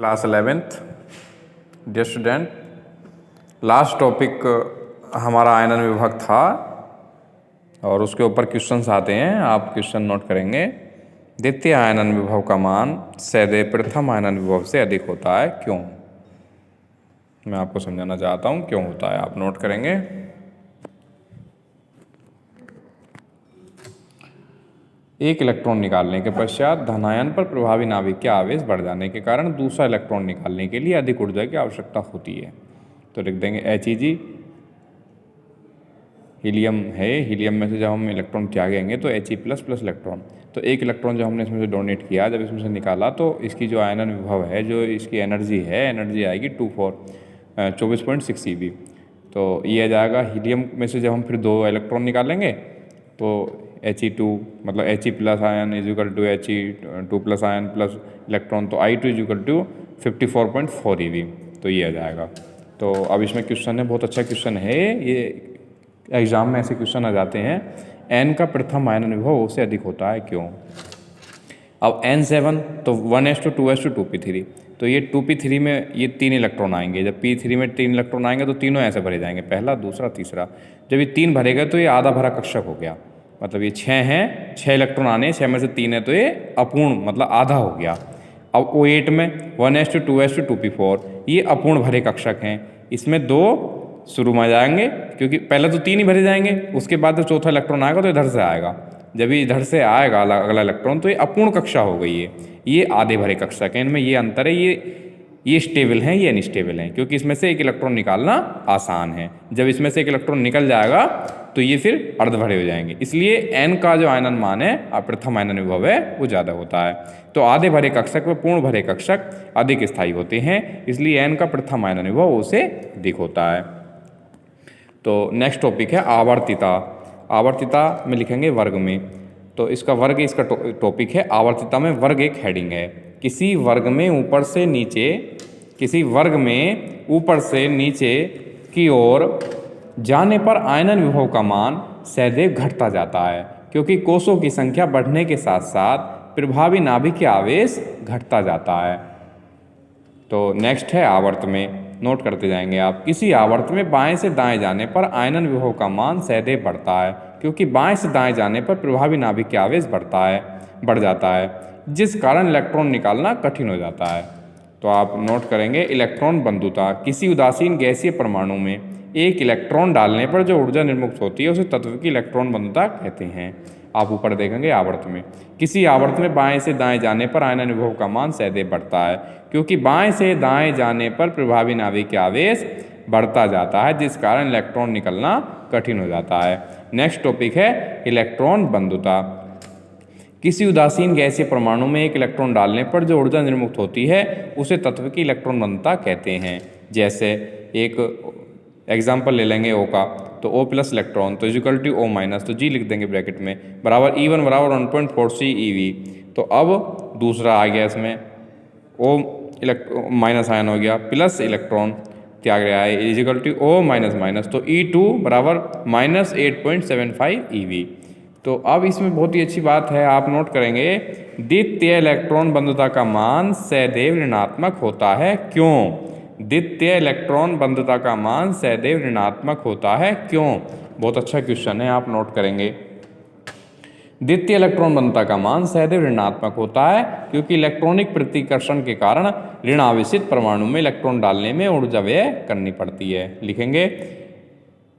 Class 11th dear student, last topic हमारा आयनन विभव था और उसके ऊपर क्वेश्चंस आते हैं। आप क्वेश्चन नोट करेंगे। द्वितीय आयनन विभव का मान सदैव प्रथम आयनन विभव से अधिक होता है, क्यों? मैं आपको समझाना चाहता हूँ क्यों होता है। आप नोट करेंगे। एक इलेक्ट्रॉन निकालने के पश्चात धनायन पर प्रभावी नाभिक के आवेश बढ़ जाने के कारण दूसरा इलेक्ट्रॉन निकालने के लिए अधिक ऊर्जा की आवश्यकता होती है। तो लिख देंगे Heg। हीलियम है, हीलियम में से जब हम इलेक्ट्रॉन त्यागेंगे तो He++ इलेक्ट्रॉन, तो एक इलेक्ट्रॉन जो हमने इसमें से डोनेट किया, जब इसमें से निकाला तो इसकी जो आयनन विभव है, जो इसकी एनर्जी है, एनर्जी आएगी 24.6 eV। तो ये आ जाएगा। हीलियम में से जब हम फिर दो इलेक्ट्रॉन निकालेंगे तो He2 मतलब He+ ion = He2+ ion plus electron, तो I2 = 54.4 eV। तो ये आ जाएगा। तो अब इसमें क्वेश्चन है, बहुत अच्छा क्वेश्चन है ये। एग्जाम में ऐसे क्वेश्चन आ जाते हैं। N का प्रथम आयनन विभव उससे अधिक होता है, क्यों? अब N7 तो 1:2:2p3, तो ये 2p3 में ये 3 इलेक्ट्रॉन आएंगे। जब p3 में 3 इलेक्ट्रॉन आएंगे तो तीनों ऐसे भरे जाएंगे, पहला, दूसरा, तीसरा। जब ये 3 भरेगा तो ये आधा भरा कक्षक हो गया। मतलब ये 6 हैं, 6 इलेक्ट्रॉन आने, 6 में से 3 है तो ये अपूर्ण मतलब आधा हो गया। अब O8 में 1:2:2p4, ये अपूर्ण भरे कक्षक हैं। इसमें 2 शुरू में आ जाएंगे क्योंकि पहले तो 3 ही भरे जाएंगे, उसके बाद जब चौथा इलेक्ट्रॉन आएगा तो इधर से आएगा। जब ये इधर से आएगा अगला इलेक्ट्रॉन तो ये अपूर्ण कक्षा हो गई है। ये आधे भरे कक्षक हैं, इनमें ये अंतर है। ये स्टेबल हैं, ये अनस्टेबल हैं, क्योंकि इसमें से एक इलेक्ट्रॉन निकालना आसान है। जब इसमें से एक इलेक्ट्रॉन निकल जाएगा तो ये फिर अर्ध भरे हो जाएंगे। इसलिए N का जो आयनन मान है, प्रथम आयनन विभव है, वो ज़्यादा होता है। तो आधे भरे कक्षक व पूर्ण भरे कक्षक अधिक स्थायी होते हैं, इसलिए N का प्रथम आयनन विभव उससे अधिक होता है। तो नेक्स्ट टॉपिक है आवर्तिता। आवर्तिता में लिखेंगे वर्ग में, तो इसका वर्ग, इसका टॉपिक है आवर्तिता में वर्ग एक हेडिंग है। किसी वर्ग में ऊपर से नीचे की ओर जाने पर आयनन विभव का मान सदैव घटता जाता है, क्योंकि कोषों की संख्या बढ़ने के साथ साथ प्रभावी नाभिक के आवेश घटता जाता है। तो नेक्स्ट है आवर्त में, नोट करते जाएंगे आप। किसी आवर्त में बाएं से दाएं जाने पर आयनन विभव का मान सदैव बढ़ता है, क्योंकि बाएं से दाएं जाने पर प्रभावी नाभिक के आवेश बढ़ जाता है, जिस कारण इलेक्ट्रॉन निकालना कठिन हो जाता है। तो आप नोट करेंगे इलेक्ट्रॉन बंधुता। किसी उदासीन गैसीय परमाणु में एक इलेक्ट्रॉन डालने पर जो ऊर्जा निर्मुक्त होती है उसे तत्व की इलेक्ट्रॉन बंधुता कहते हैं। आप ऊपर देखेंगे आवर्त में, किसी आवर्त में बाएं से दाएं जाने पर आयनन विभव का मान सदैव बढ़ता है, क्योंकि बाएं से दाएं जाने पर प्रभावी नाभिक के आवेश बढ़ता जाता है, जिस कारण इलेक्ट्रॉन निकलना कठिन हो जाता है। नेक्स्ट टॉपिक है इलेक्ट्रॉन बंधुता। किसी उदासीन गैसीय परमाणु में एक इलेक्ट्रॉन डालने पर जो ऊर्जा निर्मुक्त होती है उसे तत्व की इलेक्ट्रॉन बंधुता कहते हैं। जैसे एक एग्जाम्पल ले लेंगे O का, तो O+ इलेक्ट्रॉन तो =O-, तो G लिख देंगे ब्रैकेट में, बराबर E1 बराबर 1.43 eV। तो अब दूसरा आ गया, इसमें O- आयन हो गया, प्लस इलेक्ट्रॉन त्याग रहा है, O-, तो E2 बराबर -8.75 eV। तो अब इसमें बहुत ही अच्छी बात है, आप नोट करेंगे द्वितीय इलेक्ट्रॉन बंधुता का मान सदैव ऋणात्मक होता है, क्यों? द्वितीय इलेक्ट्रॉन बंधुता का मान सदैव ऋणात्मक होता है, क्यों? बहुत अच्छा क्वेश्चन है, आप नोट करेंगे। द्वितीय इलेक्ट्रॉन बंधुता का मान सदैव ऋणात्मक होता है, क्योंकि इलेक्ट्रॉनिक प्रतिकर्षण के कारण ऋण आवेशित परमाणु में इलेक्ट्रॉन डालने में ऊर्जा व्यय करनी पड़ती है। लिखेंगे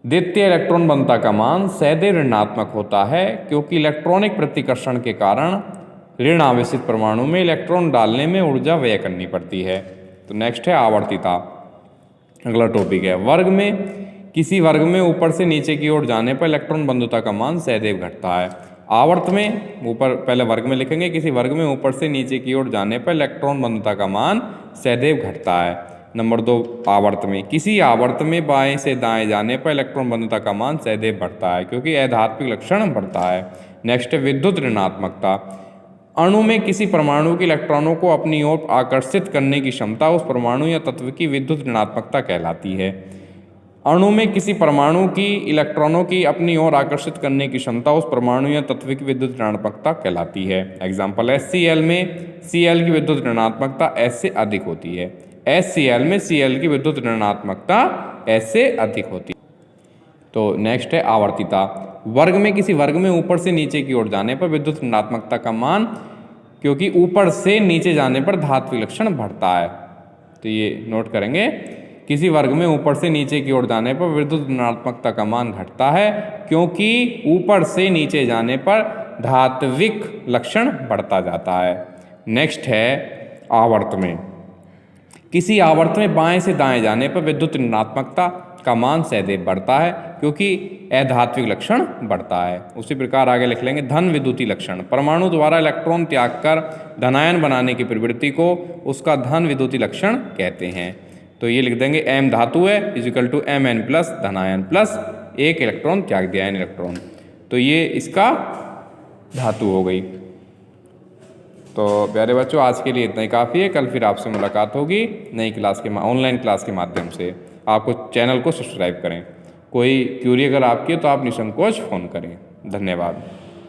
द्वितीय इलेक्ट्रॉन बंधुता का मान सदैव ऋणात्मक होता है, क्योंकि इलेक्ट्रॉनिक प्रतिकर्षण के कारण ऋण आवेशित परमाणु में इलेक्ट्रॉन डालने में ऊर्जा व्यय करनी पड़ती है। तो नेक्स्ट है आवर्तिता। अगला टॉपिक है वर्ग में। किसी वर्ग में ऊपर से नीचे की ओर जाने पर इलेक्ट्रॉन बंधुता का मान सदैव घटता है। आवर्त में ऊपर, पहले वर्ग में लिखेंगे, किसी वर्ग में ऊपर से नीचे की ओर जाने पर इलेक्ट्रॉन बंधुता का मान सदैव घटता है। नंबर 2 आवर्त में। किसी आवर्त में बाएं से दाएं जाने पर इलेक्ट्रॉन बंधुता का मान सदैव बढ़ता है, क्योंकि अधात्मिक लक्षण बढ़ता है। नेक्स्ट है विद्युत ऋणात्मकता। अणु में किसी परमाणु के इलेक्ट्रॉनों को अपनी ओर आकर्षित करने की क्षमता उस परमाणु या तत्व की विद्युत ऋणात्मकता कहलाती है। अणु में किसी परमाणु की इलेक्ट्रॉनों की अपनी ओर आकर्षित करने की क्षमता उस परमाणु या तत्व की विद्युत ऋणात्मकता कहलाती है। एग्जाम्पल है Cl में Cl की विद्युत ऋणात्मकता S से अधिक होती है। HCl में Cl की विद्युत ऋणात्मकता S से अधिक होती है। तो नेक्स्ट है आवर्तिता। वर्ग में किसी वर्ग में ऊपर से नीचे की ओर जाने पर विद्युत ऋणात्मकता का मान, क्योंकि ऊपर से नीचे जाने पर धात्विक लक्षण बढ़ता है, तो ये नोट करेंगे। किसी वर्ग में ऊपर से नीचे की ओर जाने पर विद्युत ऋणात्मकता का मान घटता है, क्योंकि ऊपर से नीचे जाने पर धात्विक लक्षण बढ़ता जाता है। नेक्स्ट है आवर्त में। किसी आवर्त में बाएं से दाएं जाने पर विद्युत ऋणात्मकता का मान सदैव बढ़ता है, क्योंकि अधात्विक लक्षण बढ़ता है। उसी प्रकार आगे लिख लेंगे धन विद्युतीय लक्षण। परमाणु द्वारा इलेक्ट्रॉन त्याग कर धनायन बनाने की प्रवृत्ति को उसका धन विद्युतीय लक्षण कहते हैं। तो ये लिख देंगे m धातु है इजिकल टू Mn प्लस धनायन प्लस एक इलेक्ट्रॉन त्याग दिया n इलेक्ट्रॉन, तो ये इसका धातु हो गई। तो प्यारे बच्चों, आज के लिए इतना ही काफ़ी है। कल फिर आपसे मुलाकात होगी नई क्लास के ऑनलाइन क्लास के माध्यम से। आपको चैनल को सब्सक्राइब करें। कोई क्यूरी अगर आपकी है तो आप निसंकोच फ़ोन करें। धन्यवाद।